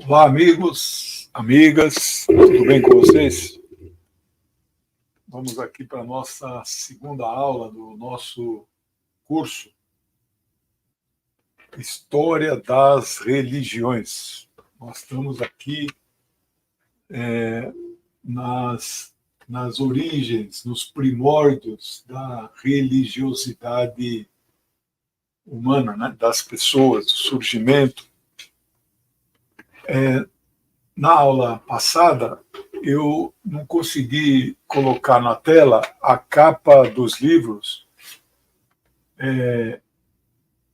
Olá, amigos, amigas, tudo bem com vocês? Vamos aqui para a nossa segunda aula do nosso curso História das Religiões. Nós estamos aqui nas origens, nos primórdios da religiosidade humana, né? Das pessoas, do surgimento. Na aula passada, eu não consegui colocar na tela a capa dos livros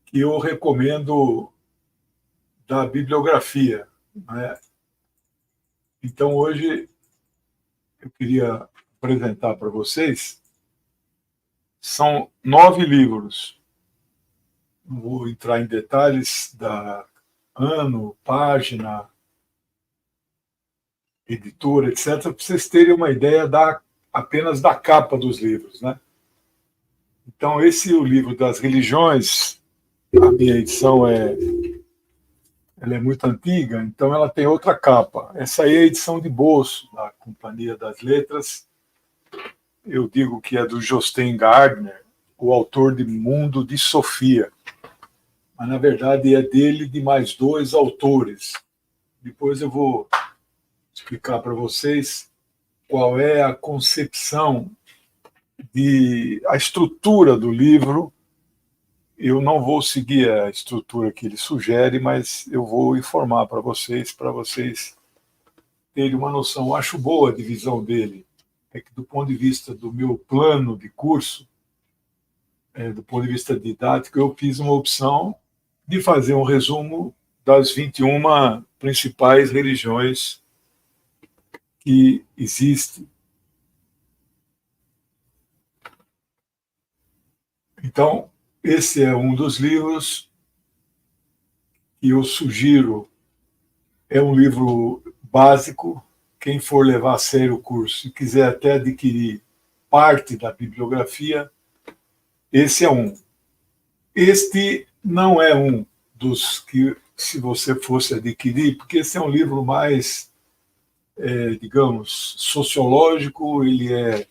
que eu recomendo da bibliografia, né? Então, hoje, eu queria apresentar para vocês, são 9 livros. Não vou entrar em detalhes da ano, página, editora, etc., para vocês terem uma ideia apenas da capa dos livros, né? Então, esse é o livro das religiões. A minha edição ela é muito antiga, então ela tem outra capa. Essa aí é a edição de bolso da Companhia das Letras. Eu digo que é do Jostein Gardner, o autor de Mundo de Sofia. Mas, na verdade, é dele de mais 2 autores. Depois eu vou explicar para vocês qual é a concepção a estrutura do livro. Eu não vou seguir a estrutura que ele sugere, mas eu vou informar para vocês terem uma noção. Eu acho boa a divisão dele. É que, do ponto de vista do meu plano de curso, do ponto de vista didático, eu fiz uma opção de fazer um resumo das 21 principais religiões que existem. Então, esse é um dos livros que eu sugiro. É um livro básico. Quem for levar a sério o curso e quiser até adquirir parte da bibliografia, esse é um. Este não é um dos que, se você fosse adquirir, porque esse é um livro mais, digamos, sociológico. Ele é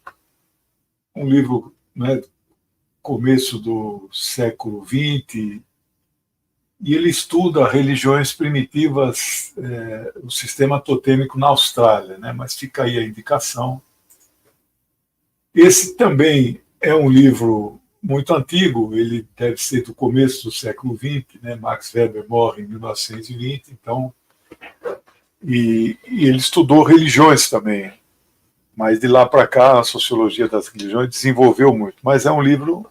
um livro, né, começo do século XX, e ele estuda religiões primitivas, o sistema totêmico na Austrália, né? Mas fica aí a indicação. Esse também é um livro muito antigo, ele deve ser do começo do século XX, né? Max Weber morre em 1920, então, e ele estudou religiões também, mas de lá para cá a sociologia das religiões desenvolveu muito. Mas é um livro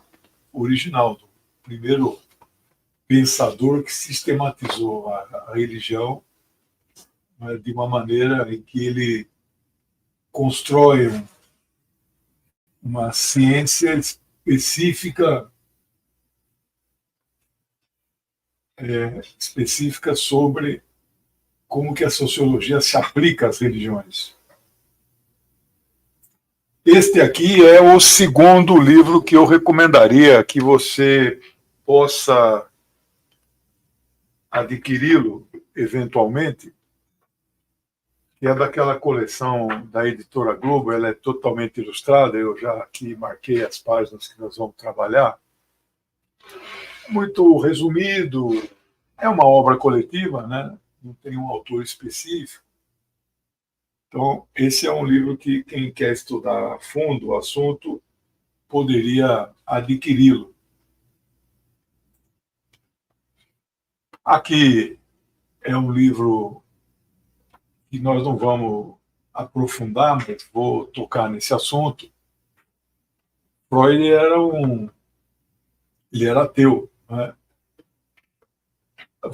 original, do primeiro pensador que sistematizou a religião, né, de uma maneira em que ele constrói uma ciência específica, específica sobre como que a sociologia se aplica às religiões. Este aqui é o segundo livro que eu recomendaria que você possa adquiri-lo eventualmente, que é daquela coleção da Editora Globo. Ela é totalmente ilustrada, eu já aqui marquei as páginas que nós vamos trabalhar. Muito resumido, é uma obra coletiva, né? Não tem um autor específico. Então, esse é um livro que quem quer estudar a fundo o assunto poderia adquiri-lo. Aqui é um livro que nós não vamos aprofundar, mas vou tocar nesse assunto. Freud ele era ateu, né?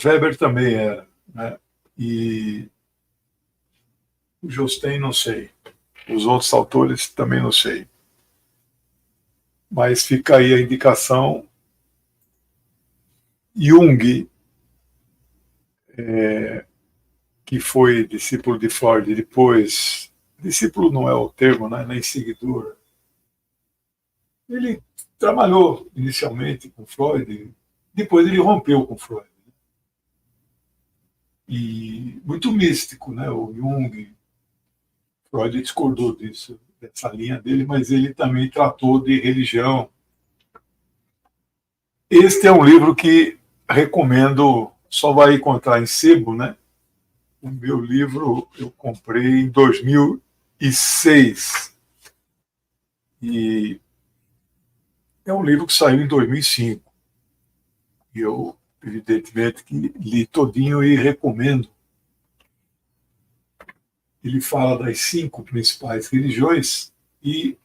Weber também era, né? E o Jostein não sei. Os outros autores também não sei. Mas fica aí a indicação. Jung, que foi discípulo de Freud, depois, discípulo não é o termo, né? Nem seguidor. Ele trabalhou inicialmente com Freud, depois ele rompeu com Freud. e muito místico, né? O Jung, Freud discordou disso, dessa linha dele, mas ele também tratou de religião. Este é um livro que recomendo, só vai encontrar em sebo, né? O meu livro eu comprei em 2006 e é um livro que saiu em 2005. E eu, evidentemente, que li todinho e recomendo. Ele fala das 5 principais religiões e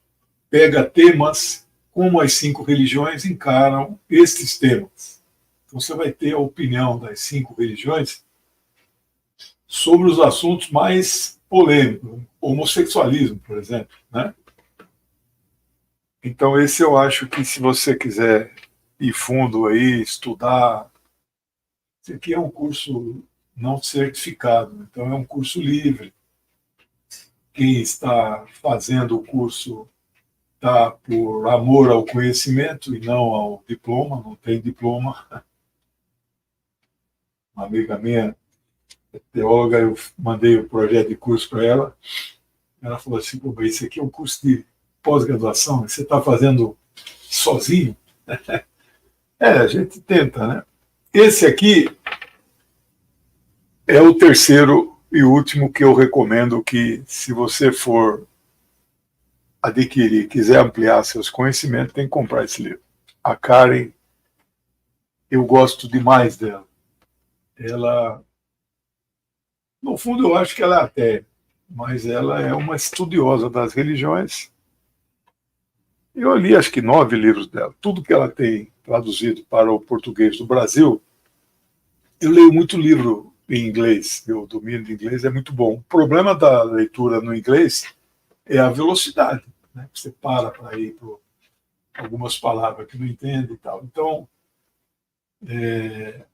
pega temas como as 5 religiões encaram estes temas. Então você vai ter a opinião das 5 religiões sobre os assuntos mais polêmicos, homossexualismo, por exemplo, né? Então esse eu acho que se você quiser ir fundo aí, estudar, esse aqui é um curso não certificado, então é um curso livre. Quem está fazendo o curso está por amor ao conhecimento e não ao diploma, não tem diploma. Uma amiga minha, teóloga, eu mandei o projeto de curso para ela, ela falou assim, pô, isso aqui é um curso de pós-graduação, você está fazendo sozinho? A gente tenta, né? Esse aqui é o terceiro e último que eu recomendo que, se você for adquirir, quiser ampliar seus conhecimentos, tem que comprar esse livro. A Karen, eu gosto demais dela. Ela, no fundo, eu acho que ela é ateia, mas ela é uma estudiosa das religiões. Eu li, acho que 9 livros dela. Tudo que ela tem traduzido para o português do Brasil, eu leio muito livro em inglês. Meu domínio de inglês é muito bom. O problema da leitura no inglês é a velocidade, né? Você para ir para algumas palavras que não entende e tal. Então,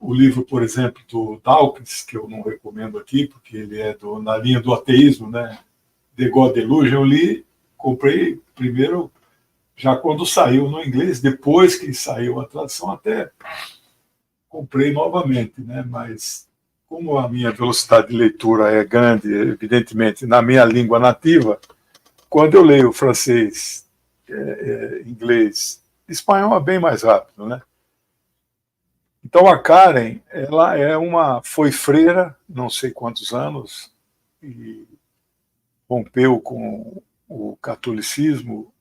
o livro, por exemplo, do Dawkins, que eu não recomendo aqui, porque ele é na linha do ateísmo, né? The God Delusion, eu li, comprei primeiro, já quando saiu no inglês, depois que saiu a tradução, até comprei novamente, né? Mas como a minha velocidade de leitura é grande, evidentemente, na minha língua nativa, quando eu leio francês, inglês, espanhol é bem mais rápido, né? Então a Karen, ela foi freira, não sei quantos anos, e rompeu com o catolicismo,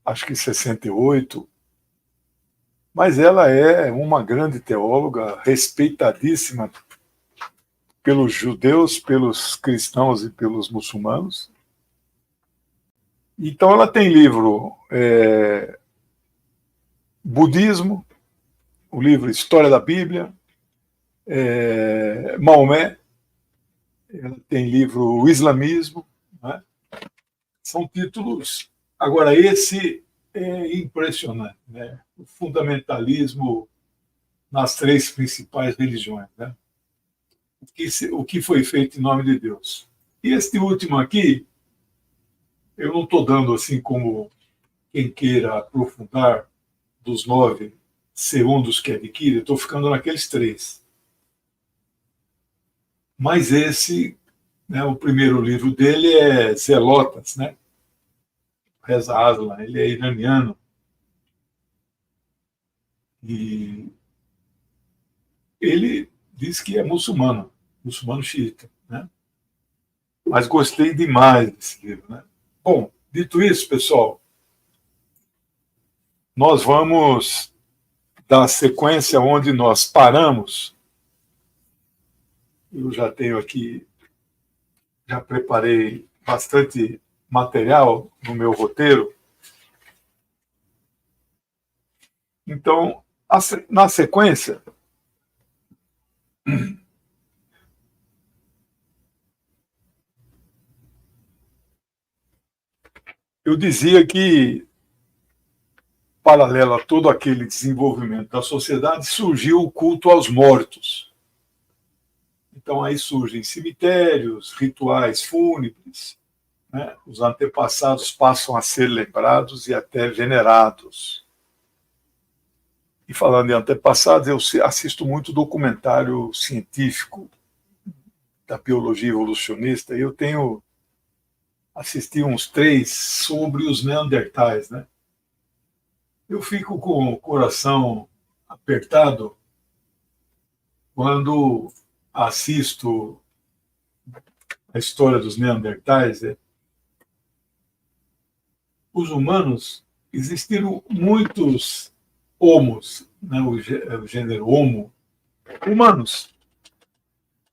acho que em 68, mas ela é uma grande teóloga, respeitadíssima pelos judeus, pelos cristãos e pelos muçulmanos. Então ela tem livro Budismo, o livro História da Bíblia, Maomé, ela tem livro O Islamismo, né? São títulos. Agora, esse é impressionante, né? O fundamentalismo nas 3 principais religiões, né? O que foi feito em nome de Deus. E este último aqui, eu não estou dando assim como quem queira aprofundar dos 9 segundos que adquire, eu estou ficando naqueles 3. Mas esse, né, o primeiro livro dele é Zelotas, né? Reza Aslan, ele é iraniano e ele diz que é muçulmano xiita, né? Mas gostei demais desse livro, né? Bom, dito isso, pessoal, nós vamos dar sequência onde nós paramos. Eu já tenho aqui, já preparei bastante material no meu roteiro. Então, na sequência, eu dizia que, paralelo a todo aquele desenvolvimento da sociedade, surgiu o culto aos mortos. Então, aí surgem cemitérios, rituais fúnebres, né? Os antepassados passam a ser lembrados e até venerados. E falando em antepassados, eu assisto muito documentário científico da biologia evolucionista, e eu tenho assisti uns 3 sobre os neandertais, né? Eu fico com o coração apertado quando assisto a história dos neandertais. Os humanos, existiram muitos homos, né? O gênero homo, humanos.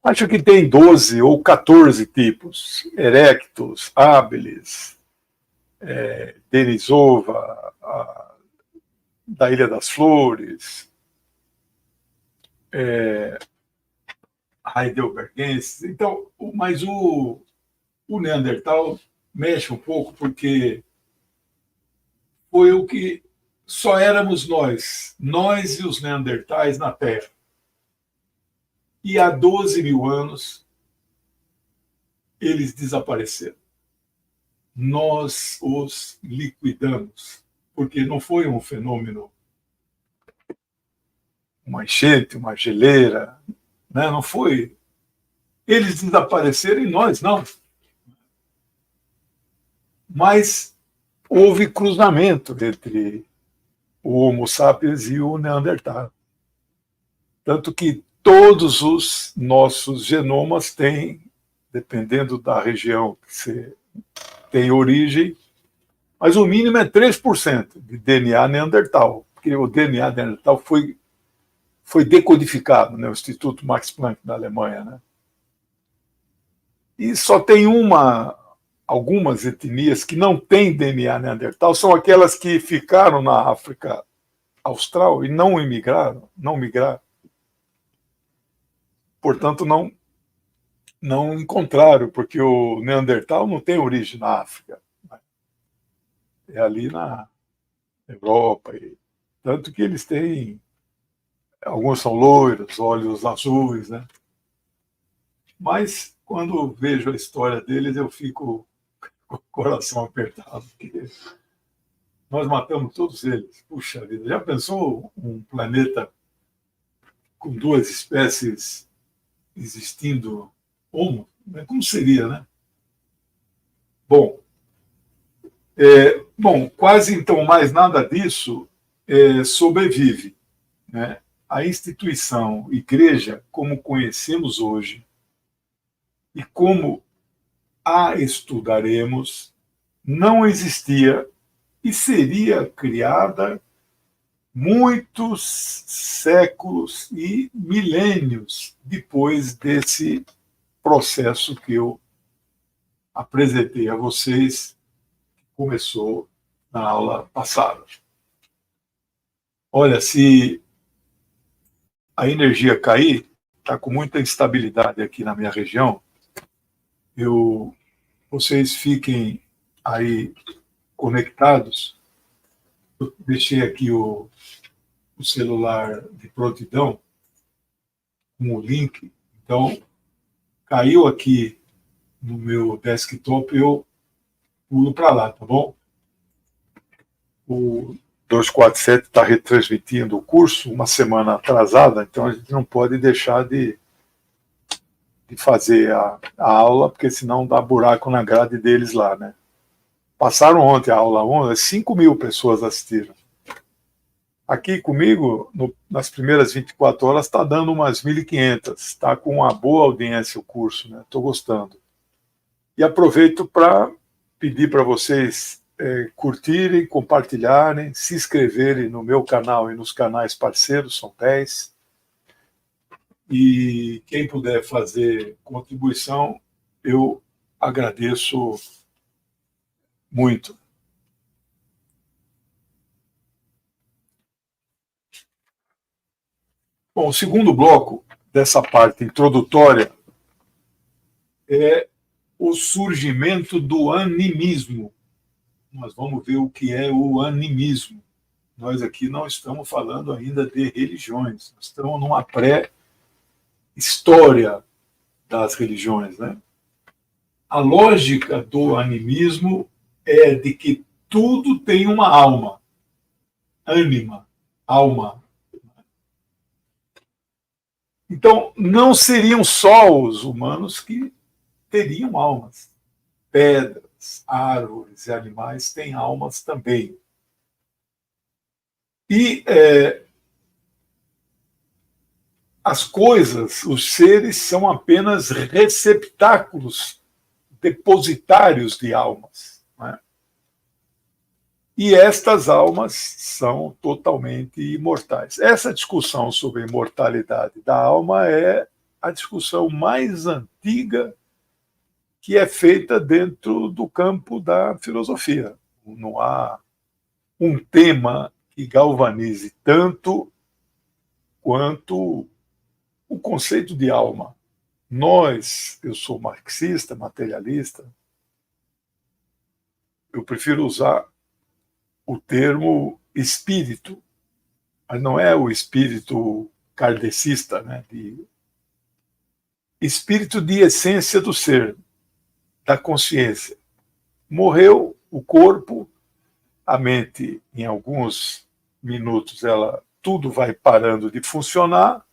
Acho que tem 12 ou 14 tipos. Erectus, habilis, Denisova, da Ilha das Flores, heidelbergensis. Então, mas o Neandertal mexe um pouco porque foi o que só éramos nós e os Neandertais na Terra. E há 12 mil anos eles desapareceram. Nós os liquidamos, porque não foi um fenômeno, uma enchente, uma geleira, né? Não foi. Eles desapareceram e nós não. Mas houve cruzamento entre o Homo sapiens e o Neandertal. Tanto que todos os nossos genomas têm, dependendo da região que você tem origem, mas o mínimo é 3% de DNA neandertal, porque o DNA neandertal foi decodificado, né, no Instituto Max Planck da Alemanha, né? E só tem algumas etnias que não têm DNA neandertal, são aquelas que ficaram na África Austral e não migraram. Portanto, não encontraram, porque o Neandertal não tem origem na África. É ali na Europa. Tanto que eles têm... Alguns são loiros, olhos azuis, né? Mas, quando vejo a história deles, eu fico com o coração apertado, porque nós matamos todos eles. Puxa vida, já pensou um planeta com 2 espécies existindo homo? Como seria, né? Bom, quase então mais nada disso sobrevive, né? A instituição igreja, como conhecemos hoje, e como a estudaremos, não existia e seria criada muitos séculos e milênios depois desse processo que eu apresentei a vocês, que começou na aula passada. Olha, se a energia cair, está com muita instabilidade aqui na minha região, vocês fiquem aí conectados. Eu deixei aqui o celular de prontidão com o link. Então, caiu aqui no meu desktop, eu pulo para lá, tá bom? O 247 está retransmitindo o curso uma semana atrasada, então a gente não pode deixar de fazer a aula, porque senão dá buraco na grade deles lá, né? Passaram ontem a aula 5 mil pessoas assistiram. Aqui comigo, nas primeiras 24 horas, está dando umas 1.500. Está com uma boa audiência o curso, né? Estou gostando. E aproveito para pedir para vocês curtirem, compartilharem, se inscreverem no meu canal e nos canais parceiros, são 10. E quem puder fazer contribuição, eu agradeço muito. Bom, o segundo bloco dessa parte introdutória é o surgimento do animismo. Nós vamos ver o que é o animismo. Nós aqui não estamos falando ainda de religiões, nós estamos numa pré-história das religiões, né? A lógica do animismo é de que tudo tem uma alma, ânima, alma, Então, não seriam só os humanos que teriam almas. Pedras, árvores e animais têm almas também. E as coisas, os seres, são apenas receptáculos depositários de almas. Né? E estas almas são totalmente imortais. Essa discussão sobre a imortalidade da alma é a discussão mais antiga que é feita dentro do campo da filosofia. Não há um tema que galvanize tanto quanto o conceito de alma. Eu sou marxista, materialista, eu prefiro usar o termo espírito, mas não é o espírito kardecista, né? Espírito de essência do ser, da consciência. Morreu o corpo, a mente, em alguns minutos, tudo vai parando de funcionar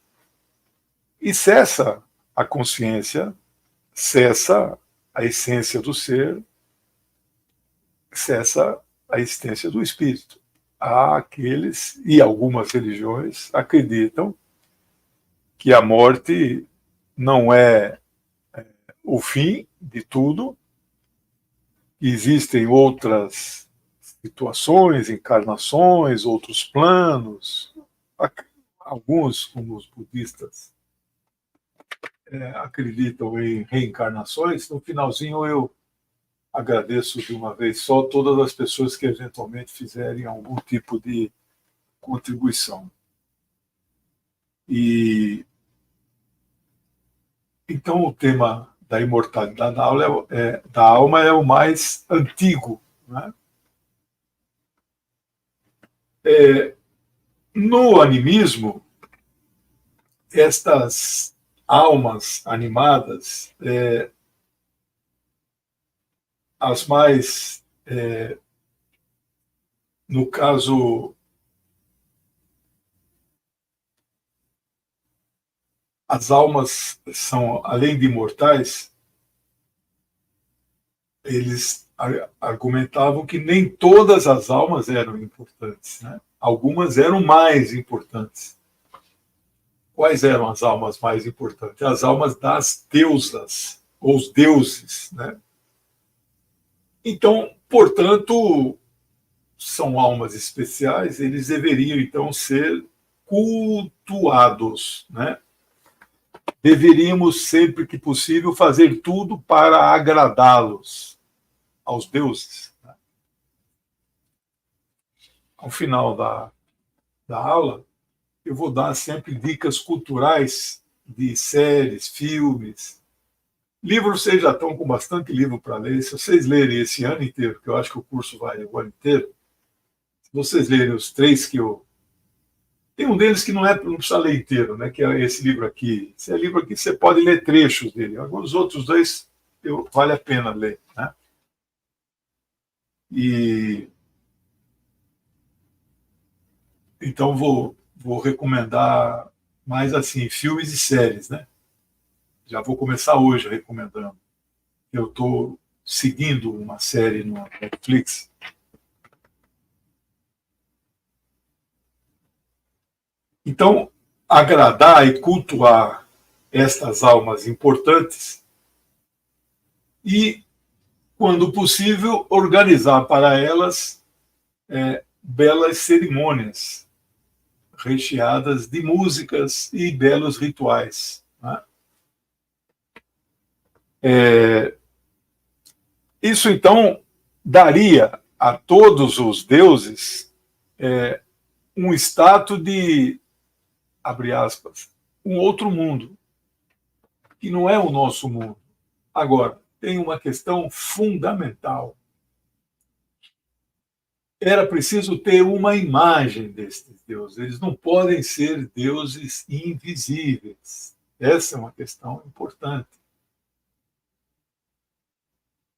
e cessa a consciência, cessa a essência do ser, cessa a existência do espírito. Há aqueles, e algumas religiões, acreditam que a morte não é o fim de tudo, existem outras situações, encarnações, outros planos. Alguns, como os budistas, acreditam em reencarnações. No finalzinho, eu agradeço de uma vez só todas as pessoas que eventualmente fizerem algum tipo de contribuição. E então o tema da imortalidade da alma é o mais antigo. Né? No animismo, estas almas animadas, as mais, no caso, as almas são, além de imortais, eles argumentavam que nem todas as almas eram importantes, né? Algumas eram mais importantes. Quais eram as almas mais importantes? As almas das deusas, ou os deuses, né? Então, portanto, são almas especiais, eles deveriam, então, ser cultuados, né? Deveríamos, sempre que possível, fazer tudo para agradá-los, aos deuses. Né? Ao final da aula, eu vou dar sempre dicas culturais de séries, filmes. Livros, vocês já estão com bastante livro para ler. Se vocês lerem esse ano inteiro, porque eu acho que o curso vai o ano inteiro, se vocês lerem os 3 que eu... Tem um deles que não precisa ler inteiro, né? Que é esse livro aqui. Esse livro aqui você pode ler trechos dele. Agora, os outros 2 vale a pena ler. Né? E então vou recomendar mais assim filmes e séries, né? Já vou começar hoje recomendando. Eu estou seguindo uma série no Netflix. Então, agradar e cultuar estas almas importantes e, quando possível, organizar para elas belas cerimônias recheadas de músicas e belos rituais. Né? Isso, então, daria a todos os deuses um status de, abre aspas, um outro mundo, que não é o nosso mundo. Agora, tem uma questão fundamental. Era preciso ter uma imagem destes deuses. Eles não podem ser deuses invisíveis. Essa é uma questão importante.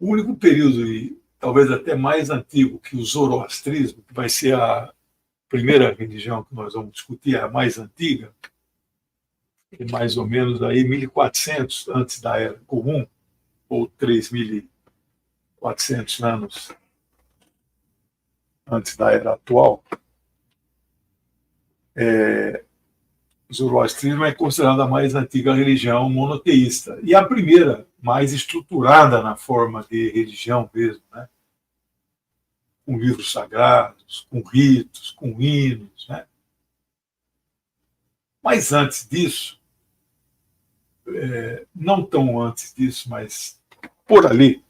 O único período, e talvez até mais antigo que o zoroastrismo, que vai ser a primeira religião que nós vamos discutir, a mais antiga, e mais ou menos aí 1400 antes da Era Comum, ou 3400 anos antes da Era atual. O zoroastrismo é considerada a mais antiga religião monoteísta e a primeira mais estruturada na forma de religião mesmo, né? Com livros sagrados, com ritos, com hinos, né? Mas antes disso, não tão antes disso, mas por ali,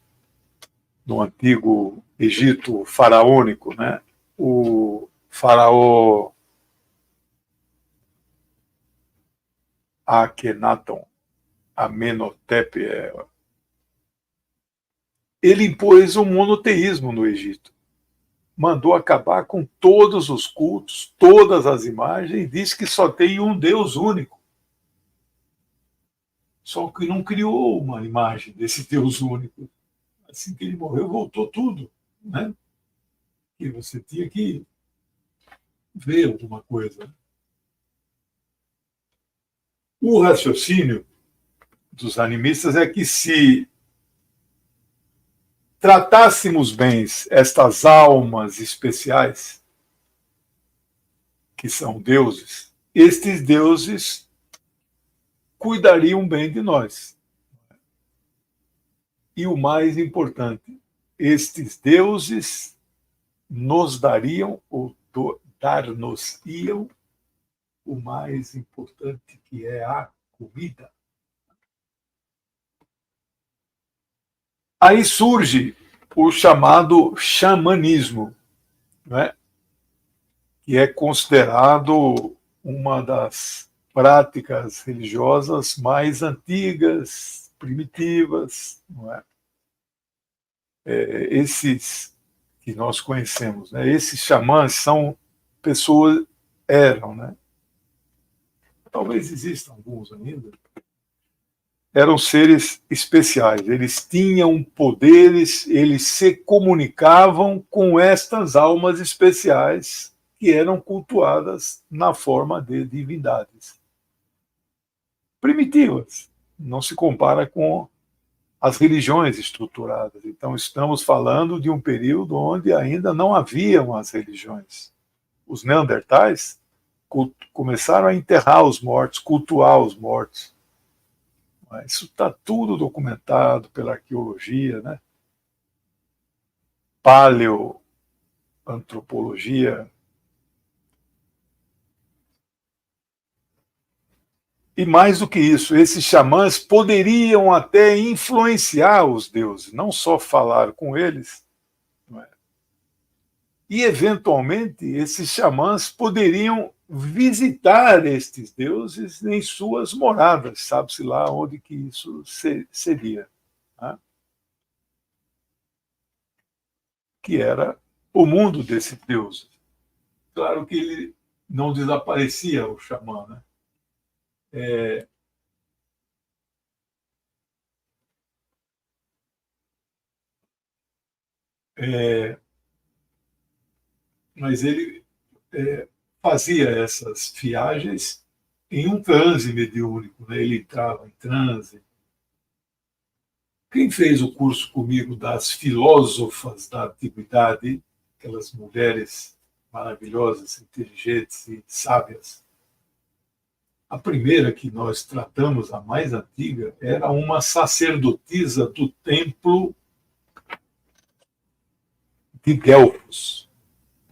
no antigo Egito faraônico, né? O faraó Akhenaton, Amenhotep, ele impôs o monoteísmo no Egito. Mandou acabar com todos os cultos, todas as imagens, e disse que só tem um Deus único. Só que não criou uma imagem desse Deus único. Assim que ele morreu, voltou tudo, né? E você tinha que ver alguma coisa. O raciocínio dos animistas é que se tratássemos bem estas almas especiais, que são deuses, estes deuses cuidariam bem de nós. E o mais importante, estes deuses nos dariam ou dar-nos-iam o mais importante, que é a comida. Aí surge o chamado xamanismo, né? Que é considerado uma das práticas religiosas mais antigas, primitivas, não é? Esses que nós conhecemos, né? Esses xamãs são pessoas, eram, né? Talvez existam alguns ainda, eram seres especiais, eles tinham poderes, eles se comunicavam com estas almas especiais que eram cultuadas na forma de divindades primitivas. Não se compara com as religiões estruturadas. Então, estamos falando de um período onde ainda não haviam as religiões. Os neandertais começaram a enterrar os mortos, cultuar os mortos. Isso está tudo documentado pela arqueologia, né? Paleoantropologia. E mais do que isso, esses xamãs poderiam até influenciar os deuses, não só falar com eles. Não é? E, eventualmente, esses xamãs poderiam visitar estes deuses em suas moradas, sabe-se lá onde que isso seria. Né? Que era o mundo desse deus. Claro que ele não desaparecia, o xamã, né? É, é, mas ele fazia essas viagens em um transe mediúnico, né? Ele entrava em transe. Quem fez o curso comigo das filósofas da antiguidade, aquelas mulheres maravilhosas, inteligentes e sábias, a primeira que nós tratamos, a mais antiga, era uma sacerdotisa do templo de Delfos,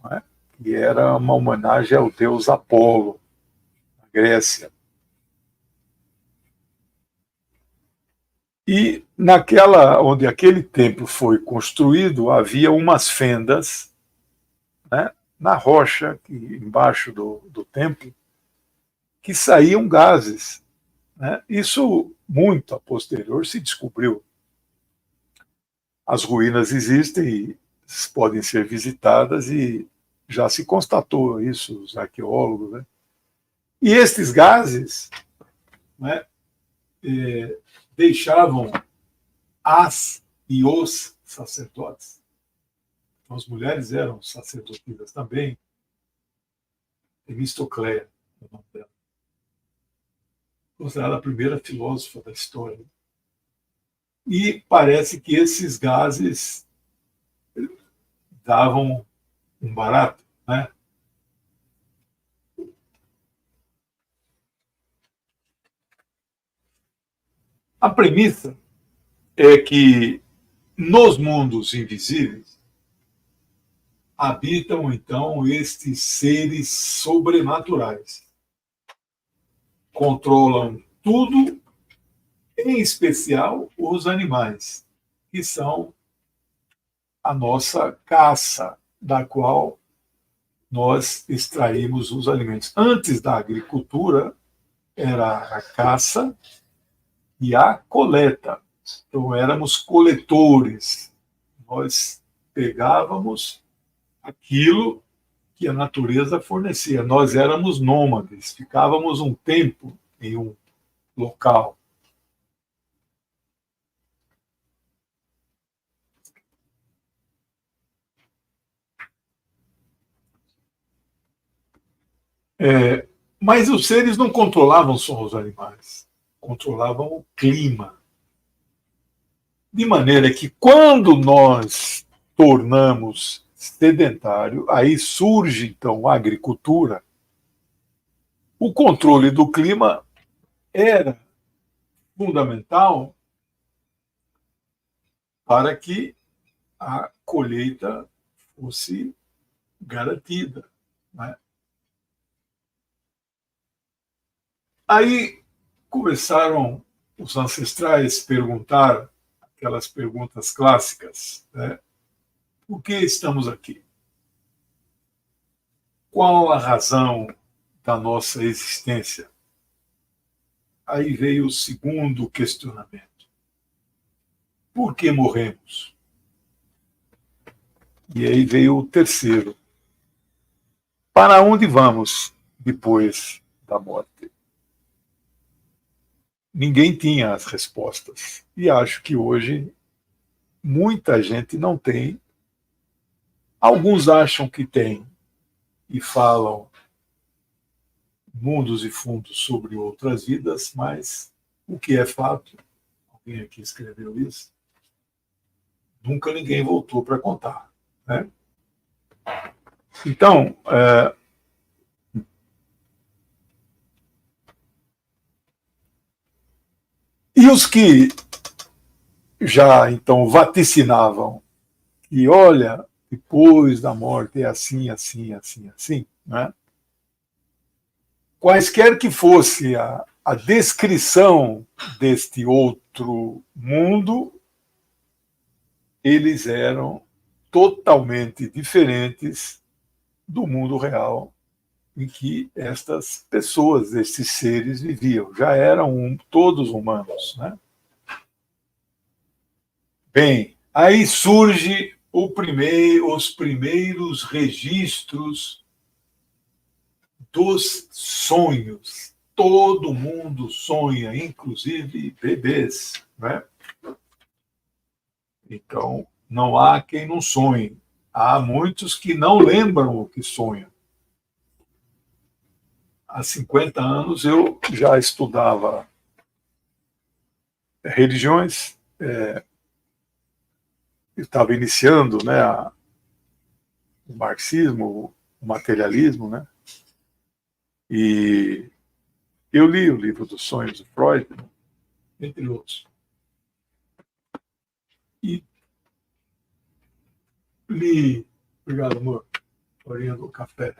não é? Que era uma homenagem ao deus Apolo, na Grécia. E naquela, onde aquele templo foi construído, havia umas fendas, né, na rocha, que, embaixo do templo, que saíam gases. Né? Isso, muito a posterior, se descobriu. As ruínas existem e podem ser visitadas e já se constatou isso, os arqueólogos. Né? E estes gases, né, deixavam as e os sacerdotes. Então, as mulheres eram sacerdotisas também. Temistocleia, o nome dela. considerada a primeira filósofa da história. E parece que esses gases davam um barato, né? A premissa é que nos mundos invisíveis habitam, então, estes seres sobrenaturais. Controlam tudo, em especial os animais, que são a nossa caça, da qual nós extraímos os alimentos. Antes da agricultura, era a caça e a coleta. Então, éramos coletores. Nós pegávamos aquilo que a natureza fornecia. Nós éramos nômades, ficávamos um tempo em um local. Mas os seres não controlavam só os animais, controlavam o clima. De maneira que, quando nós tornamos sedentário, aí surge então a agricultura. O controle do clima era fundamental para que a colheita fosse garantida, né? Aí começaram os ancestrais a perguntar aquelas perguntas clássicas, né? Por que estamos aqui? Qual a razão da nossa existência? Aí veio o segundo questionamento. Por que morremos? E aí veio o terceiro. Para onde vamos depois da morte? Ninguém tinha as respostas. E acho que hoje muita gente não tem. Alguns acham que tem e falam mundos e fundos sobre outras vidas, mas o que é fato, alguém aqui escreveu isso, nunca ninguém voltou para contar, né? Então, e os que já então vaticinavam que, olha, depois da morte é assim, assim, assim, assim, né? Quaisquer que fosse a descrição deste outro mundo, eles eram totalmente diferentes do mundo real em que estas pessoas, estes seres viviam. Já eram todos humanos, né? Bem, aí surge os primeiros registros dos sonhos. Todo mundo sonha, inclusive bebês, né? Então, não há quem não sonhe. Há muitos que não lembram o que sonham. Há 50 anos eu já estudava religiões, eu estava iniciando, né, o marxismo, o materialismo, né? E eu li o livro dos sonhos de Freud, entre outros. E li, obrigado, amor, horinha do café.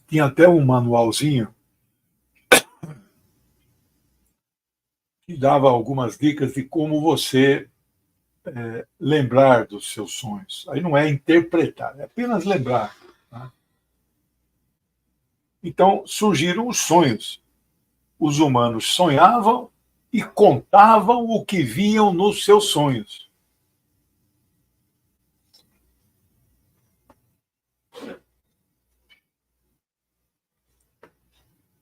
Tinha até um manualzinho que dava algumas dicas de como você lembrar dos seus sonhos. Aí não é interpretar, é apenas lembrar. Tá? Então surgiram os sonhos. Os humanos sonhavam e contavam o que viam nos seus sonhos.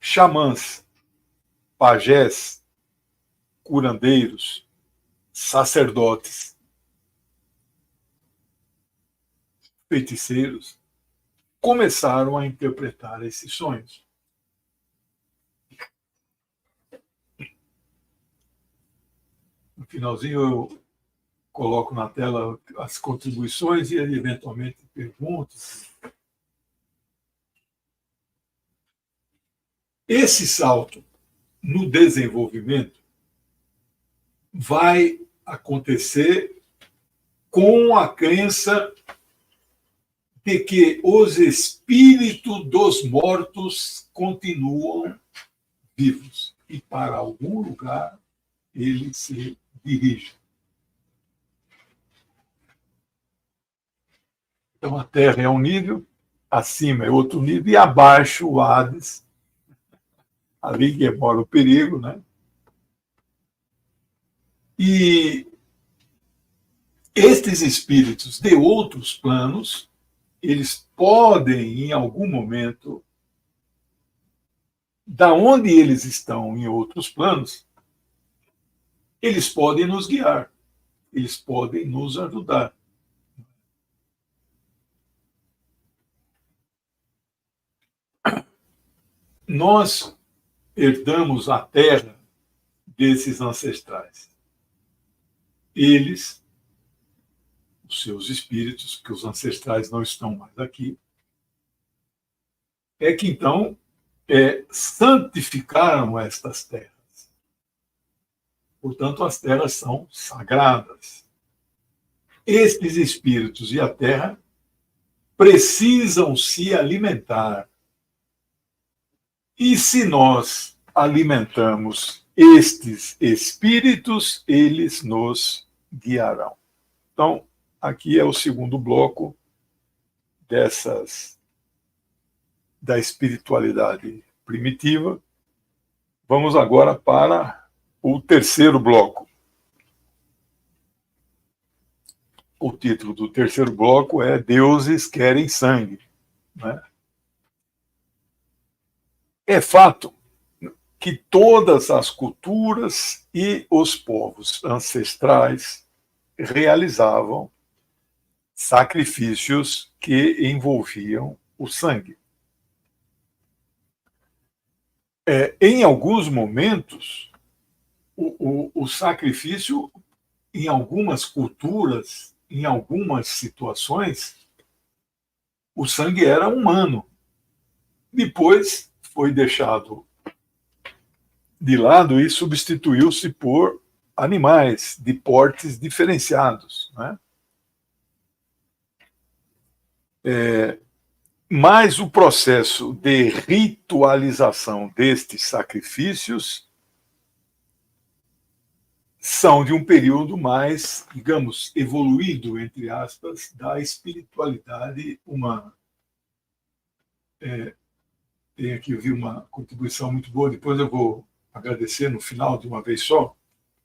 Xamãs, pajés, curandeiros, sacerdotes, feiticeiros, começaram a interpretar esses sonhos. No finalzinho eu coloco na tela as contribuições e eventualmente perguntas. Esse salto no desenvolvimento vai acontecer com a crença de que os espíritos dos mortos continuam vivos e para algum lugar eles se dirigem. Então a Terra é um nível, acima é outro nível, e abaixo o Hades, ali que mora o perigo, né? E estes espíritos de outros planos, eles podem, em algum momento, da onde eles estão em outros planos, eles podem nos guiar, eles podem nos ajudar. Nós herdamos a terra desses ancestrais. Eles, os seus espíritos, que os ancestrais não estão mais aqui, é que então santificaram estas terras. Portanto, as terras são sagradas. Estes espíritos e a terra precisam se alimentar. E se nós alimentamos estes espíritos, eles nos guiarão. Então, aqui é o segundo bloco da espiritualidade primitiva. Vamos agora para o terceiro bloco. O título do terceiro bloco é Deuses Querem Sangue, né? É fato que todas as culturas e os povos ancestrais realizavam sacrifícios que envolviam o sangue. Em alguns momentos, o sacrifício, em algumas culturas, em algumas situações, o sangue era humano. Depois foi deixado de lado e substituiu-se por animais de portes diferenciados, né? Mas o processo de ritualização destes sacrifícios são de um período mais, digamos, evoluído, entre aspas, da espiritualidade humana. Tem aqui, eu vi uma contribuição muito boa, depois eu vou agradecer no final de uma vez só,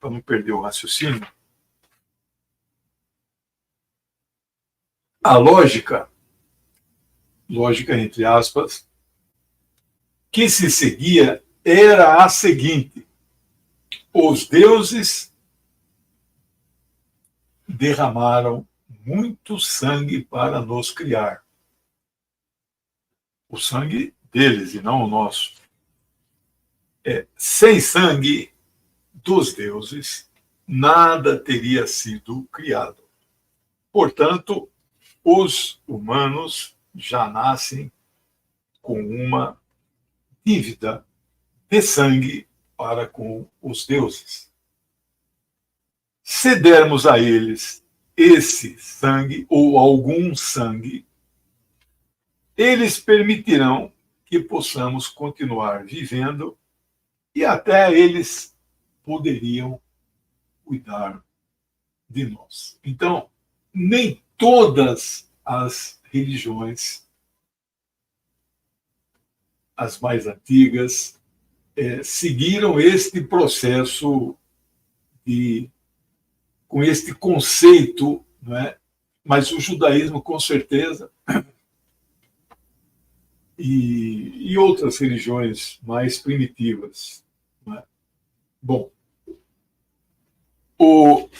para não perder o raciocínio. A lógica entre aspas, que se seguia era a seguinte: os deuses derramaram muito sangue para nos criar. O sangue deles e não o nosso. Sem sangue dos deuses, nada teria sido criado. Portanto, os humanos já nascem com uma dívida de sangue para com os deuses. Se dermos a eles esse sangue ou algum sangue, eles permitirão que possamos continuar vivendo e até eles poderiam cuidar de nós. Então, nem todas as religiões, as mais antigas, seguiram este processo com este conceito, não é? Mas o judaísmo, com certeza, e outras religiões mais primitivas. Não é? Bom, o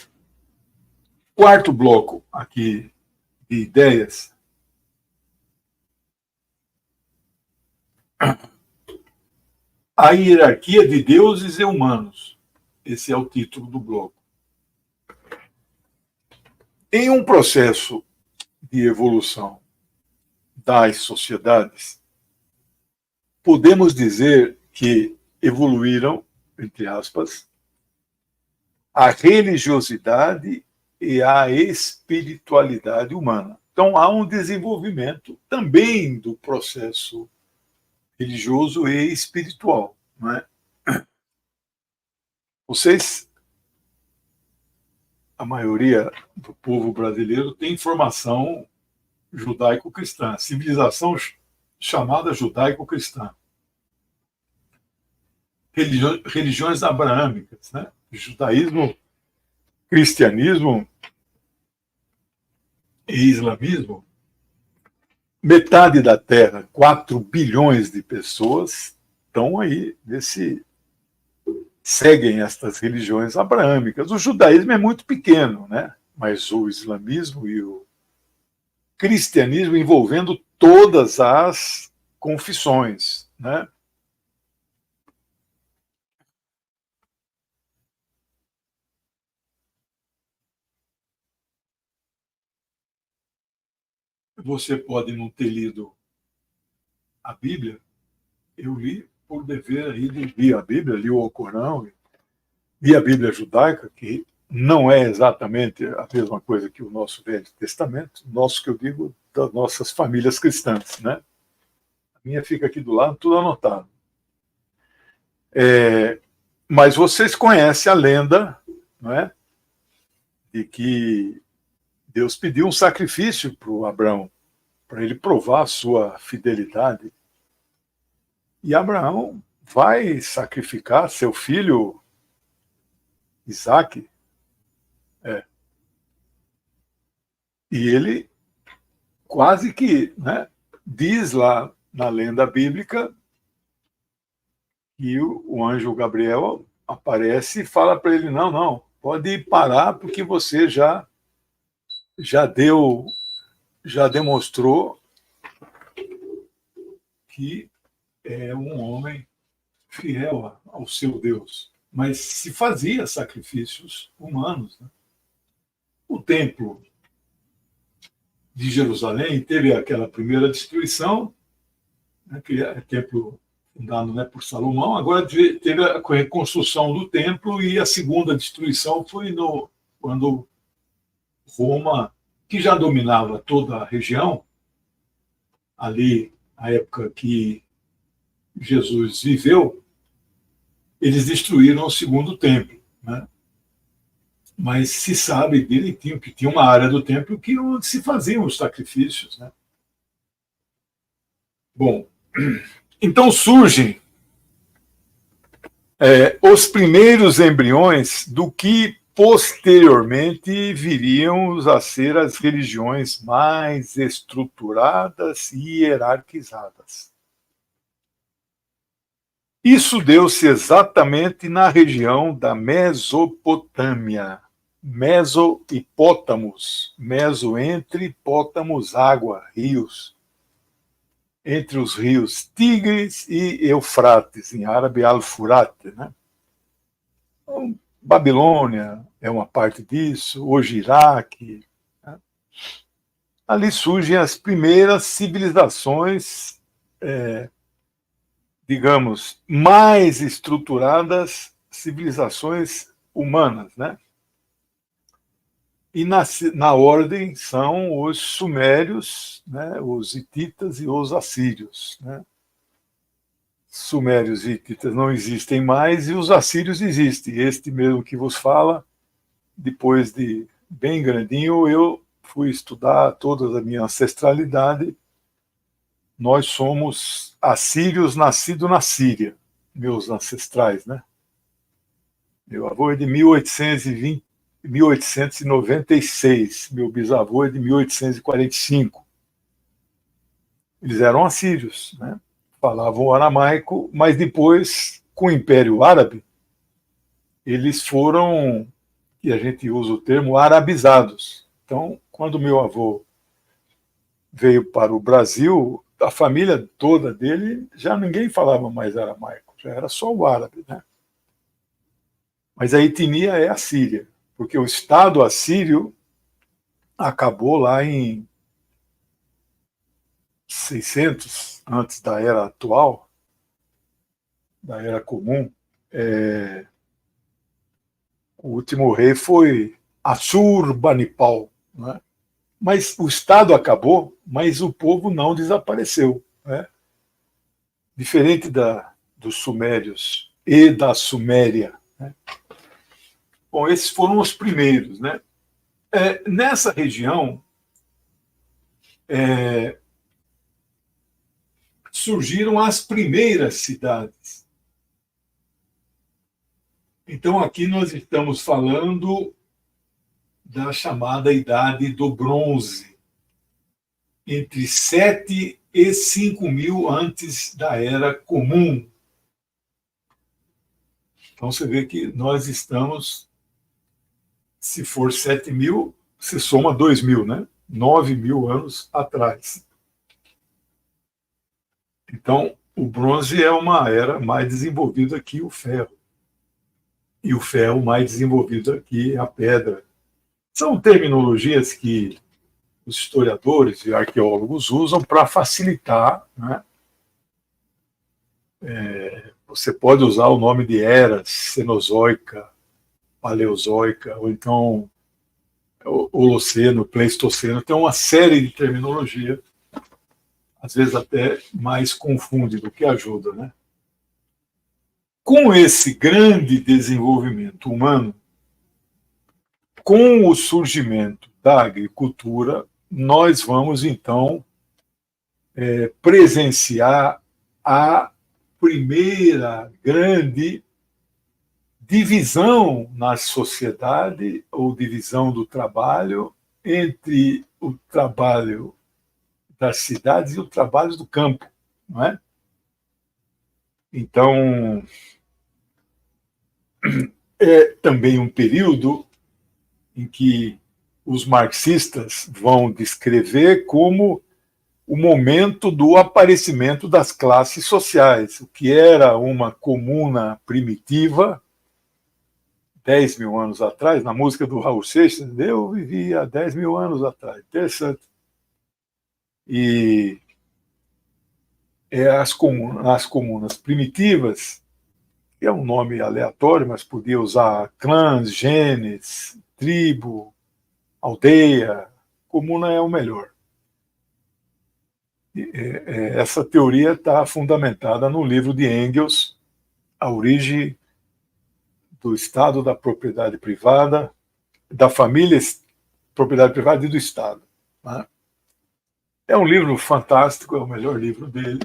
quarto bloco aqui de ideias A hierarquia de deuses e humanos. Esse é o título do bloco. Em um processo de evolução das sociedades, podemos dizer que evoluíram, entre aspas, a religiosidade e a espiritualidade humana. Então, há um desenvolvimento também do processo religioso e espiritual. Não é? Vocês, a maioria do povo brasileiro, tem formação judaico-cristã, civilização chamada judaico-cristã. Religiões abraâmicas, né? Judaísmo, cristianismo e islamismo. Metade da Terra, 4 bilhões de pessoas, estão aí seguem estas religiões abraâmicas. O judaísmo é muito pequeno, né? Mas o islamismo e o cristianismo envolvendo todas as confissões, né? Você pode não ter lido a Bíblia. Eu li por dever aí de ler a Bíblia, li o Alcorão, li a Bíblia judaica, que não é exatamente a mesma coisa que o nosso Velho Testamento, nosso que eu digo das nossas famílias cristãs, né? A minha fica aqui do lado, tudo anotado. Mas vocês conhecem a lenda, não é? De que Deus pediu um sacrifício para o Abraão, para ele provar a sua fidelidade. E Abraão vai sacrificar seu filho Isaque. E ele quase que, né, diz lá na lenda bíblica que o anjo Gabriel aparece e fala para ele, não, pode parar porque você já demonstrou que é um homem fiel ao seu Deus. Mas se fazia sacrifícios humanos. Né? O templo de Jerusalém teve aquela primeira destruição, né, que é o templo fundado, né, por Salomão. Agora teve a reconstrução do templo e a segunda destruição foi quando Roma, que já dominava toda a região, ali, na época que Jesus viveu, eles destruíram o segundo templo. Né? Mas se sabe direitinho que tinha uma área do templo onde se faziam os sacrifícios. Né? Bom, então surgem os primeiros embriões do que posteriormente viriam a ser as religiões mais estruturadas e hierarquizadas. Isso deu-se exatamente na região da Mesopotâmia. Meso-hipótamos, meso entre hipótamos, água, rios. Entre os rios Tigres e Eufrates, em árabe Al-Furat. Né? Então, Babilônia é uma parte disso, hoje Iraque. Né? Ali surgem as primeiras civilizações, digamos, mais estruturadas, civilizações humanas. Né? E na ordem são os sumérios, né, os hititas e os assírios. Né? Sumérios e hititas não existem mais e os assírios existem. Este mesmo que vos fala, depois de bem grandinho, eu fui estudar toda a minha ancestralidade. Nós somos assírios nascidos na Síria, meus ancestrais. Né? Meu avô é de 1896, meu bisavô é de 1845. Eles eram assírios, né? Falavam aramaico, mas depois, com o Império Árabe, eles foram, e a gente usa o termo, arabizados. Então, quando meu avô veio para o Brasil, a família toda dele, já ninguém falava mais aramaico, já era só o árabe, né? Mas a etnia é a síria, porque o Estado assírio acabou lá em 600, antes da era atual, da era comum. O último rei foi Assurbanipal, né? Mas o Estado acabou, mas o povo não desapareceu, né? Diferente dos sumérios e da Suméria, né? Bom, esses foram os primeiros, né? Nessa região surgiram as primeiras cidades. Então aqui nós estamos falando da chamada Idade do Bronze, entre 7 e 5 mil antes da Era Comum. Então você vê que nós estamos, se for 7 mil, você soma 2 mil, né? 9 mil anos atrás. Então, o bronze é uma era mais desenvolvida que o ferro. E o ferro mais desenvolvido aqui é a pedra. São terminologias que os historiadores e arqueólogos usam para facilitar, né? Você pode usar o nome de eras, Cenozoica, Paleozoica, ou então Holoceno, Pleistoceno. Tem uma série de terminologia, às vezes até mais confunde do que ajuda, né? Com esse grande desenvolvimento humano, com o surgimento da agricultura, nós vamos, então, presenciar a primeira grande divisão na sociedade, ou divisão do trabalho, entre o trabalho das cidades e o trabalho do campo, não é? Então, é também um período em que os marxistas vão descrever como o momento do aparecimento das classes sociais, o que era uma comuna primitiva, 10 mil anos atrás, na música do Raul Seixas, eu vivia 10 mil anos atrás, interessante. E as comunas primitivas, que é um nome aleatório, mas podia usar clãs, genes, tribo, aldeia, comuna é o melhor. Essa teoria está fundamentada no livro de Engels, A Origem do Estado, da Propriedade Privada, da Família, Propriedade Privada e do Estado, né? É um livro fantástico, é o melhor livro dele.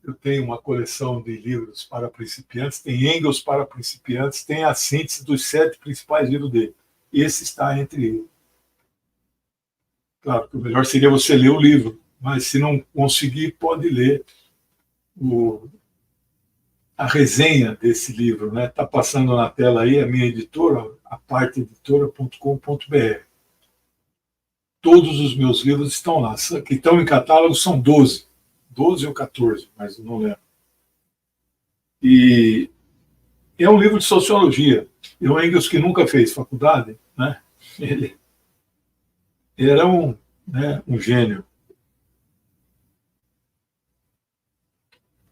Eu tenho uma coleção de livros para principiantes, tem Engels para principiantes, tem a síntese dos 7 principais livros dele. Esse está entre eles. Claro que o melhor seria você ler o livro, mas se não conseguir, pode ler a resenha desse livro, né? Está passando na tela aí a minha editora, a parteeditora.com.br. Todos os meus livros estão lá. Que estão em catálogo são 12 ou 14, mas não lembro. E é um livro de sociologia. E o Engels, que nunca fez faculdade, né? Ele era um gênio.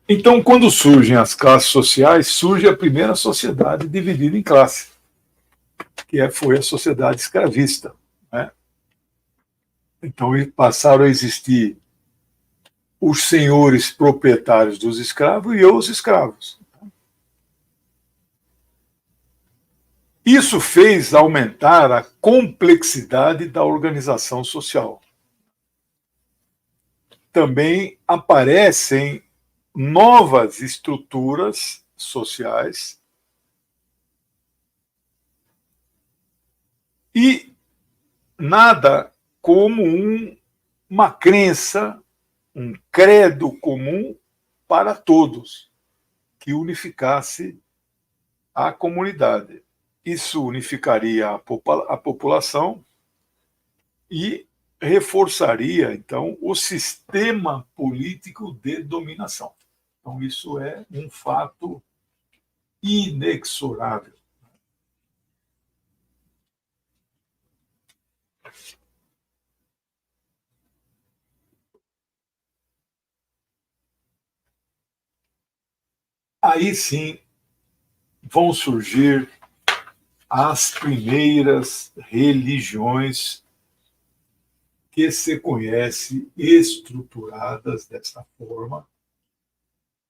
Então, quando surgem as classes sociais, surge a primeira sociedade dividida em classes, que foi a sociedade escravista, né? Então, passaram a existir os senhores proprietários dos escravos e os escravos. Isso fez aumentar a complexidade da organização social. Também aparecem novas estruturas sociais e nada como uma crença, um credo comum para todos, que unificasse a comunidade. Isso unificaria a população e reforçaria, então, o sistema político de dominação. Então, isso é um fato inexorável. Aí sim vão surgir as primeiras religiões que se conhece estruturadas desta forma,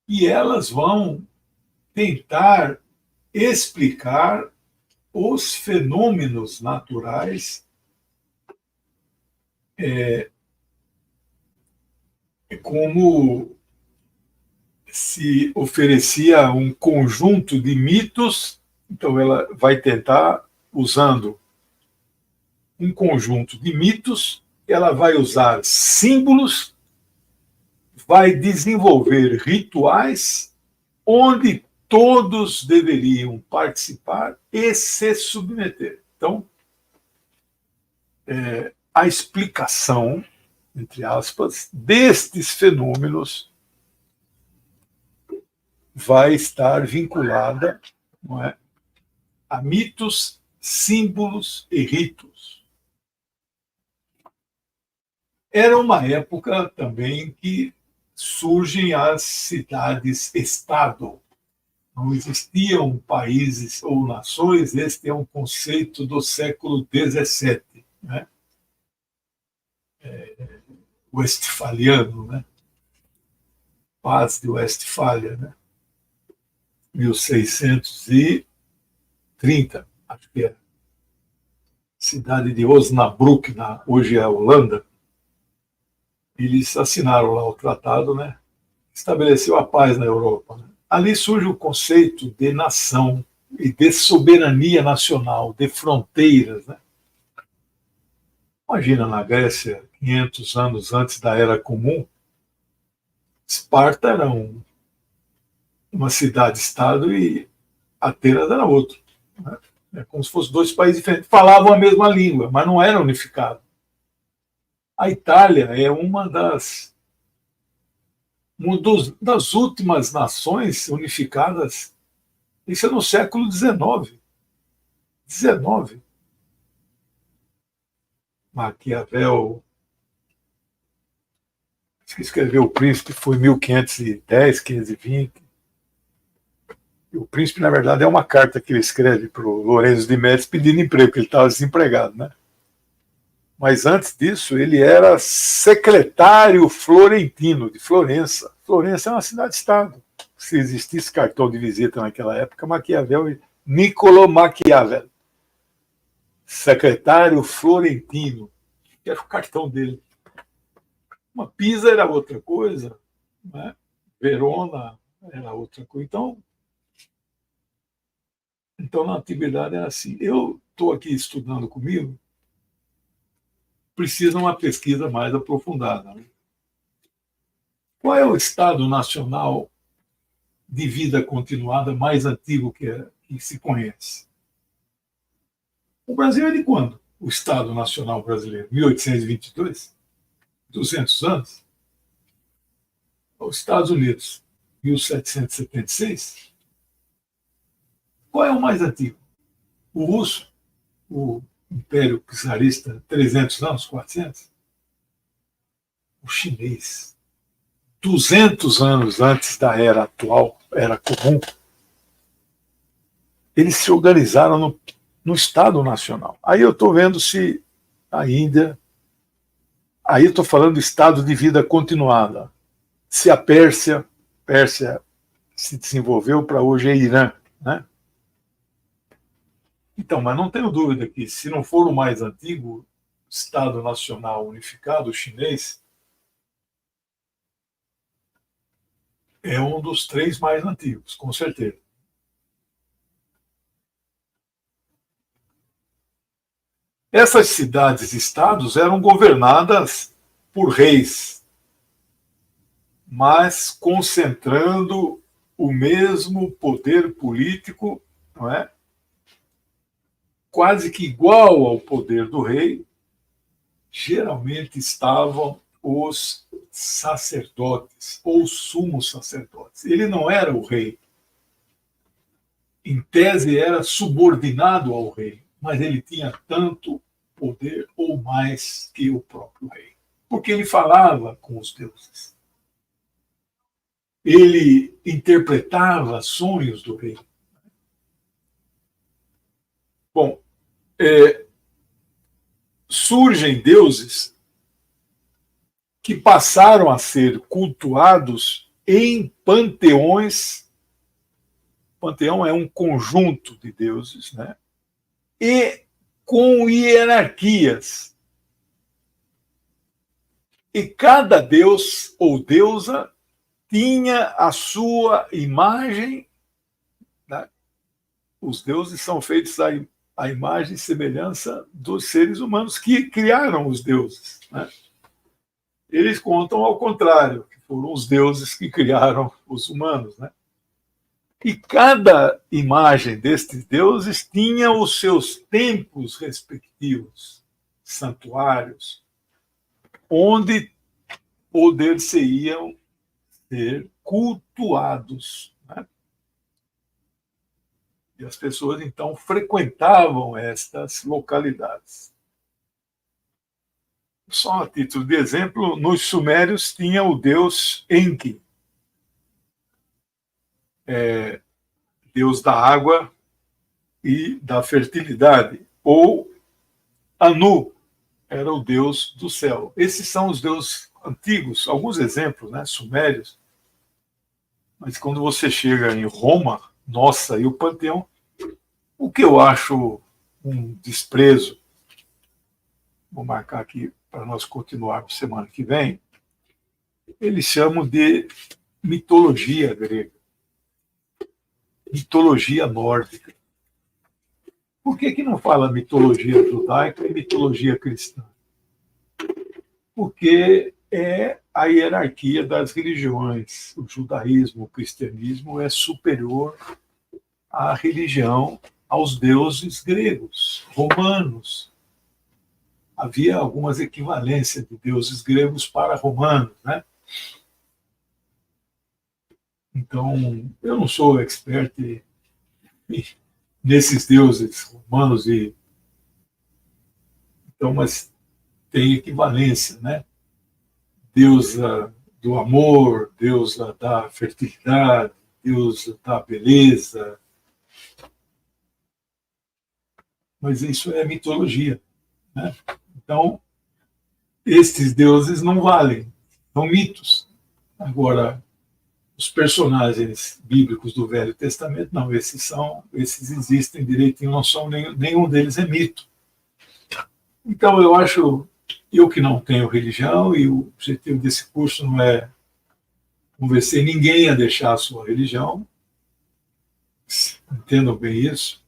e elas vão tentar explicar os fenômenos naturais como se oferecia um conjunto de mitos, então ela vai tentar, usando um conjunto de mitos, ela vai usar símbolos, vai desenvolver rituais onde todos deveriam participar e se submeter. Então, a explicação, entre aspas, destes fenômenos vai estar vinculada, não é, a mitos, símbolos e ritos. Era uma época também que surgem as cidades-estado. Não existiam países ou nações, este é um conceito do século XVII, né? Westfaliano, né? Paz de Westfália, né? 1630, acho que é. Cidade de Osnabrück, hoje é a Holanda. Eles assinaram lá o tratado, né? Estabeleceu a paz na Europa. Né? Ali surge o conceito de nação e de soberania nacional, de fronteiras. Né? Imagina na Grécia, 500 anos antes da Era Comum, Esparta era uma cidade-estado e Atenas era outra. Né? É como se fossem dois países diferentes. Falavam a mesma língua, mas não eram unificados. A Itália é uma das últimas nações unificadas. Isso é no século XIX. Maquiavel, que escreveu O Príncipe, foi em 1510, 1520. E o Príncipe, na verdade, é uma carta que ele escreve para o Lorenzo de Médici pedindo emprego, porque ele estava desempregado, né? Mas antes disso, ele era secretário florentino de Florença. Florença é uma cidade-estado. Se existisse cartão de visita naquela época, Maquiavel, Niccolo Maquiavel, secretário florentino, que era o cartão dele. Uma Pisa era outra coisa, né? Verona era outra coisa. Então, na antiguidade era assim. Eu estou aqui estudando comigo, precisa uma pesquisa mais aprofundada. Né? Qual é o Estado Nacional de vida continuada mais antigo que se conhece? O Brasil é de quando? O Estado Nacional Brasileiro? 1822? 200 anos? Os Estados Unidos? 1776? Qual é o mais antigo? O russo? O Império Czarista? 300 anos? 400? O chinês? 200 anos antes da era atual, era comum, eles se organizaram no Estado Nacional. Aí eu estou vendo se a Índia, aí eu estou falando do estado de vida continuada, se a Pérsia se desenvolveu para hoje é Irã, né? Então, mas não tenho dúvida que se não for o mais antigo Estado Nacional unificado, o chinês, é um dos 3 mais antigos, com certeza. Essas cidades-estados eram governadas por reis, mas concentrando o mesmo poder político, não é? Quase que igual ao poder do rei, geralmente estavam os sacerdotes ou sumos sacerdotes. Ele não era o rei. Em tese, era subordinado ao rei, mas ele tinha tanto poder ou mais que o próprio rei, porque ele falava com os deuses. Ele interpretava sonhos do rei. Bom, surgem deuses que passaram a ser cultuados em panteões. Panteão é um conjunto de deuses, né? E com hierarquias. E cada deus ou deusa tinha a sua imagem, né? Os deuses são feitos à imagem e semelhança dos seres humanos que criaram os deuses, né? Eles contam ao contrário, que foram os deuses que criaram os humanos, né? E cada imagem destes deuses tinha os seus templos respectivos, santuários, onde poder-se-iam ser cultuados, né? E as pessoas, então, frequentavam estas localidades. Só a título de exemplo, nos sumérios tinha o deus Enki, deus da água e da fertilidade, ou Anu, era o deus do céu. Esses são os deuses antigos, alguns exemplos, né, sumérios. Mas quando você chega em Roma, nossa, e o panteão, o que eu acho um desprezo, vou marcar aqui para nós continuarmos semana que vem, eles chamam de mitologia grega, mitologia nórdica. Por que não fala mitologia judaica e mitologia cristã? Porque é a hierarquia das religiões. O judaísmo, o cristianismo é superior à religião, aos deuses gregos, romanos. Havia algumas equivalências de deuses gregos para romanos, né? Então, eu não sou expert nesses deuses romanos, então, mas tem equivalência, né? Deusa do amor, deusa da fertilidade, deusa da beleza. Mas isso é mitologia, né? Então, estes deuses não valem, são mitos. Agora, os personagens bíblicos do Velho Testamento, não, esses existem direitinho, não são nenhum deles é mito. Então, eu acho, eu que não tenho religião, e o objetivo desse curso não é convencer ninguém a deixar a sua religião, entendam bem isso,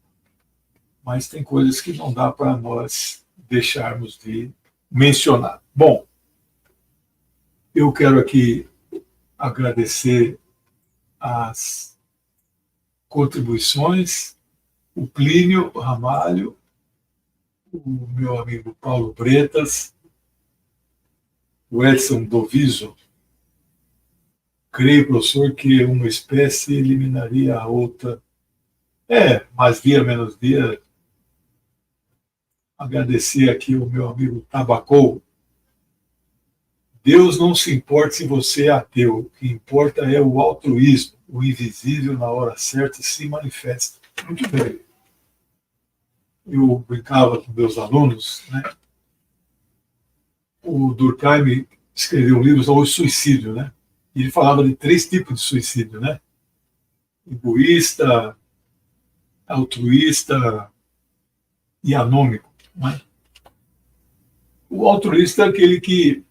mas tem coisas que não dá para nós deixarmos de mencionar. Bom, eu quero aqui agradecer as contribuições, o Plínio Ramalho, o meu amigo Paulo Bretas, o Edson Doviso. Creio, professor, que uma espécie eliminaria a outra. Mais dia, menos dia. Agradecer aqui o meu amigo Tabacou. Deus não se importa se você é ateu. O que importa é o altruísmo. O invisível, na hora certa, se manifesta. Muito bem. Eu brincava com meus alunos, né? O Durkheim escreveu um livro sobre o suicídio, né? E ele falava de 3 tipos de suicídio, né? Egoísta, altruísta e anômico, né? O altruísta é aquele que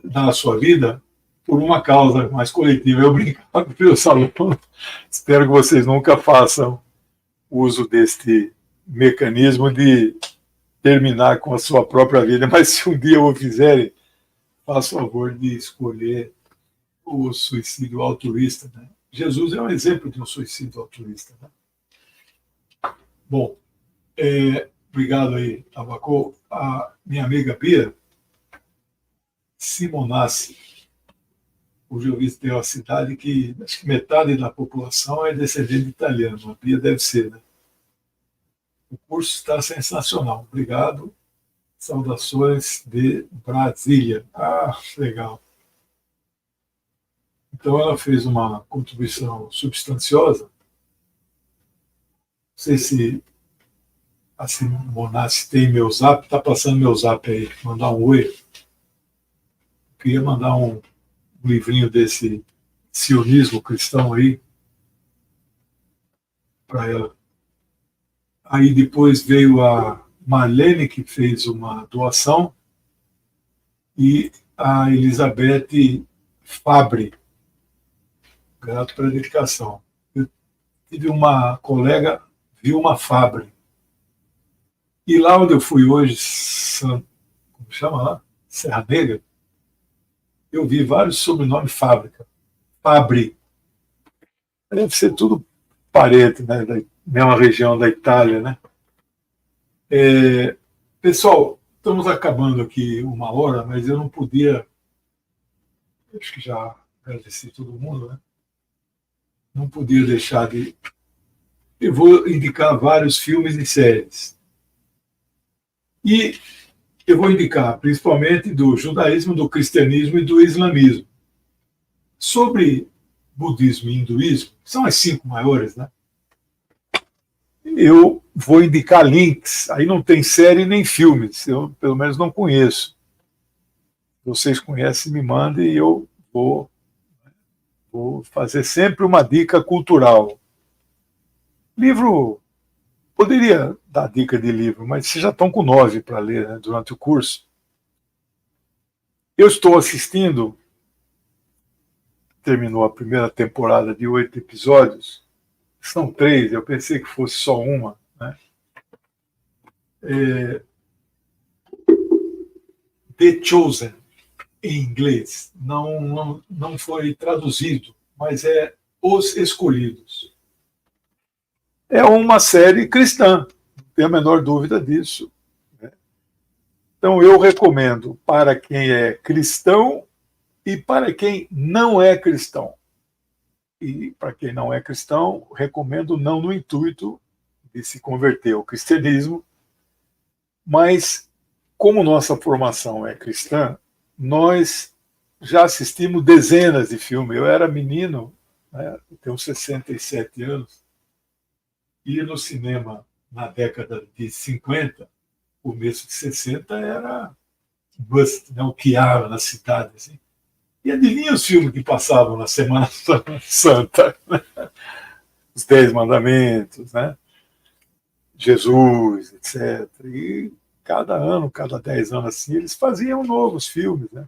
dá a sua vida por uma causa mais coletiva. Eu brincava com meus alunos, espero que vocês nunca façam uso deste mecanismo de terminar com a sua própria vida, mas se um dia o fizerem, faça o favor de escolher o suicídio altruísta, né? Jesus é um exemplo de um suicídio altruísta, né? Bom, obrigado aí, Tabacou. A minha amiga Bia Simonassi. Hoje eu visitei uma cidade que acho que metade da população é descendente de italiano. A Bia deve ser, né? O curso está sensacional. Obrigado. Saudações de Brasília. Ah, legal. Então ela fez uma contribuição substanciosa. Não sei se a Simonassi tem meu zap. Está passando meu zap aí. Mandar um oi. Queria mandar um livrinho desse sionismo cristão aí para ela. Aí depois veio a Marlene, que fez uma doação, e a Elizabeth Fabre. Grato pela dedicação. Eu tive uma colega, Vilma Fabre. E lá onde eu fui hoje, como chama lá? Serra Negra, eu vi vários sobrenomes Fábrica. Fabre. Deve ser tudo parente, né? Da mesma região da Itália, né? Pessoal, estamos acabando aqui 1 hora, mas eu não podia, acho que já agradeci todo mundo, né? Não podia deixar de... Eu vou indicar vários filmes e séries. E eu vou indicar principalmente do judaísmo, do cristianismo e do islamismo. Sobre budismo e hinduísmo, que são as 5 maiores, né? Eu vou indicar links. Aí não tem série nem filmes, eu pelo menos não conheço. Vocês conhecem, me mandem e eu vou fazer sempre uma dica cultural. Livro, poderia dar dica de livro, mas vocês já estão com 9 para ler, né, durante o curso. Eu estou assistindo, terminou a primeira temporada de 8 episódios, são 3, eu pensei que fosse só uma, né? The Chosen, em inglês, não foi traduzido, mas é Os Escolhidos. É uma série cristã, não tenho a menor dúvida disso, né? Então eu recomendo para quem é cristão e para quem não é cristão. E para quem não é cristão, recomendo não no intuito de se converter ao cristianismo, mas como nossa formação é cristã, nós já assistimos dezenas de filmes. Eu era menino, né, eu tenho 67 anos, ia no cinema na década de 50, começo de 60, era bust, né, o que há na cidade. Assim. E adivinha os filmes que passavam na Semana Santa? Né? Os 10 Mandamentos, né? Jesus, etc. E cada ano, cada 10 anos assim, eles faziam novos filmes, né?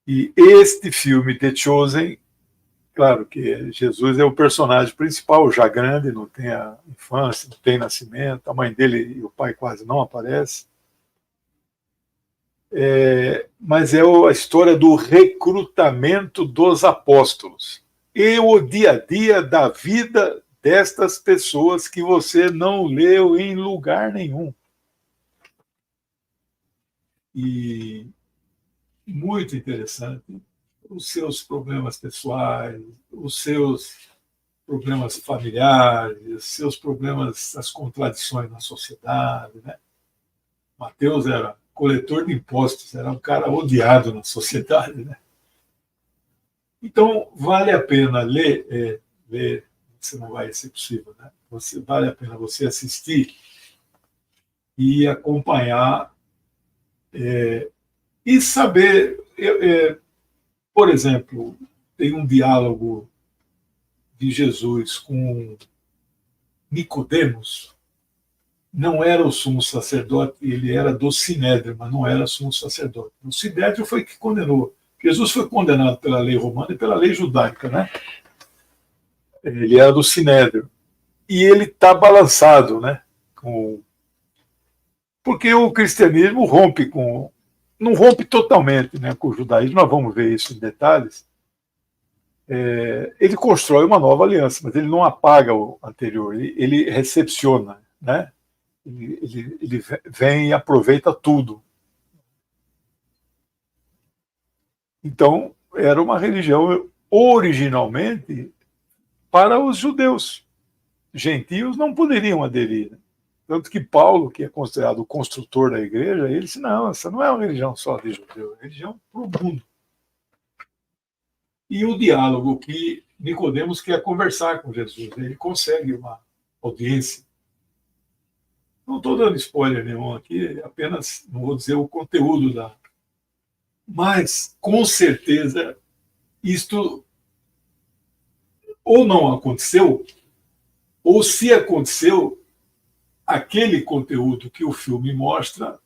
E este filme, The Chosen, claro que Jesus é o personagem principal, já grande, não tem a infância, não tem nascimento, a mãe dele e o pai quase não aparecem. Mas é a história do recrutamento dos apóstolos e o dia a dia da vida destas pessoas que você não leu em lugar nenhum. E muito interessante. Os seus problemas pessoais, os seus problemas familiares, os seus problemas, as contradições na sociedade, né? Mateus era coletor de impostos, era um cara odiado na sociedade, né? Então, vale a pena ler, você não vai ser possível, né? Vale a pena você assistir e acompanhar e saber, por exemplo, tem um diálogo de Jesus com Nicodemos. Não era o sumo sacerdote, ele era do Sinédrio, mas não era sumo sacerdote. O Sinédrio foi que condenou. Jesus foi condenado pela lei romana e pela lei judaica, né? Ele era do Sinédrio. E ele está balançado, né? Porque o cristianismo rompe com... Não rompe totalmente, né, com o judaísmo, nós vamos ver isso em detalhes. Ele constrói uma nova aliança, mas ele não apaga o anterior, ele recepciona, né? Ele vem e aproveita tudo. Então, era uma religião originalmente para os judeus. Gentios não poderiam aderir. Tanto que Paulo, que é considerado o construtor da igreja, ele disse, não, essa não é uma religião só de judeu, é uma religião para o mundo. E o diálogo que Nicodemos quer conversar com Jesus, ele consegue uma audiência. Não estou dando spoiler nenhum aqui, apenas não vou dizer o conteúdo da. Mas, com certeza, isto ou não aconteceu, ou se aconteceu, aquele conteúdo que o filme mostra,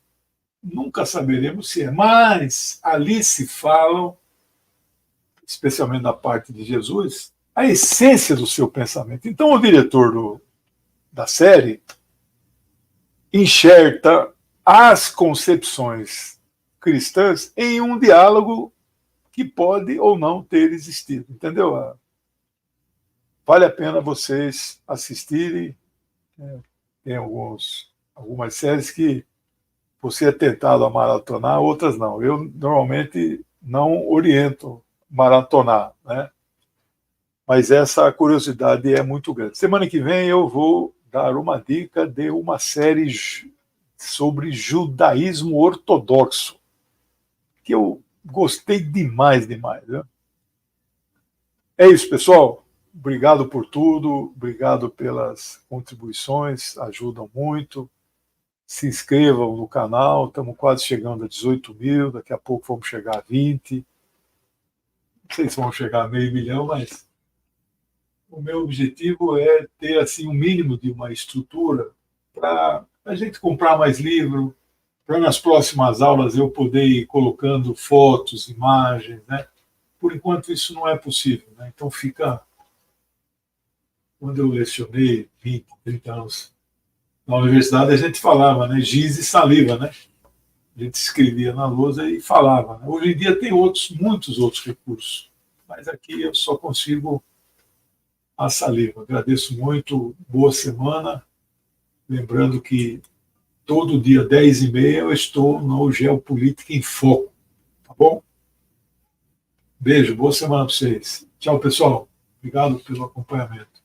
nunca saberemos se é. Mas ali se falam, especialmente na parte de Jesus, a essência do seu pensamento. Então, o diretor da série enxerta as concepções cristãs em um diálogo que pode ou não ter existido, entendeu? Vale a pena vocês assistirem. Tem algumas séries que você é tentado a maratonar, outras não. Eu normalmente não oriento maratonar, né? Mas essa curiosidade é muito grande. Semana que vem eu vou dar uma dica de uma série sobre judaísmo ortodoxo, que eu gostei demais. Né? É isso, pessoal. Obrigado por tudo, obrigado pelas contribuições, ajudam muito. Se inscrevam no canal, estamos quase chegando a 18 mil, daqui a pouco vamos chegar a 20. Não sei se vamos chegar a meio milhão, mas o meu objetivo é ter assim um mínimo de uma estrutura para a gente comprar mais livro, para nas próximas aulas eu poder ir colocando fotos, imagens, né? Por enquanto isso não é possível, né? Então fica. Quando eu lecionei 20, 30 anos na universidade, a gente falava, né? Giz e saliva, né? A gente escrevia na lousa e falava. Né? Hoje em dia tem muitos outros recursos, mas aqui eu só consigo a saliva. Agradeço muito, boa semana. Lembrando que todo dia, 10h30, eu estou no Geopolítica em Foco. Tá bom? Beijo, boa semana para vocês. Tchau, pessoal. Obrigado pelo acompanhamento.